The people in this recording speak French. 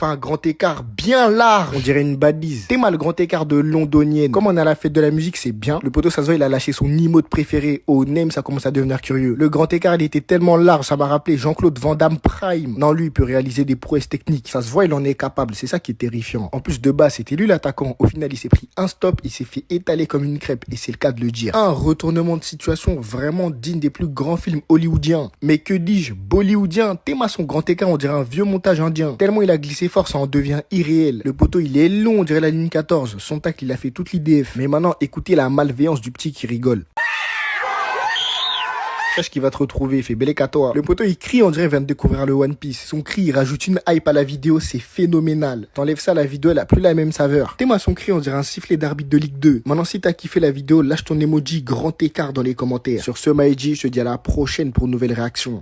fait un grand écart bien large. On dirait une badise. Théma, le grand écart de londonienne. Comme on est à la fête de la musique, c'est bien. Le poteau, ça se voit, il a lâché son emote préféré. Au name, ça commence à devenir curieux. Le grand écart, il était tellement large, ça m'a rappelé Jean-Claude Van Damme Prime. Non, lui, il peut réaliser des prouesses techniques. Ça se voit, il en est capable. C'est ça qui est terrifiant. En plus, de base, c'était lui l'attaquant. Au final, il s'est pris un stop, il s'est fait étaler comme une crêpe. Et c'est le cas de le dire. Un retournement de situation vraiment digne des plus grands films hollywoodiens. Mais que dis-je, bollywoodien. Théma, son grand écart, on dirait un vieux montage indien. Tellement il a glissé fort, ça en devient irréel. Le poteau, il est long, on dirait la ligne 14. Son tacle, il a fait toute l'IDF. Mais maintenant, écoutez la malveillance du petit qui rigole. Sache qu'il va te retrouver, il fait belek à toi. Le poteau, il crie, on dirait, il vient de découvrir le One Piece. Son cri, il rajoute une hype à la vidéo, c'est phénoménal. T'enlèves ça, la vidéo, elle a plus la même saveur. Théma, son cri, on dirait un sifflet d'arbitre de Ligue 2. Maintenant, si t'as kiffé la vidéo, lâche ton emoji grand écart dans les commentaires. Sur ce, Maïji, je te dis à la prochaine pour une nouvelle réaction.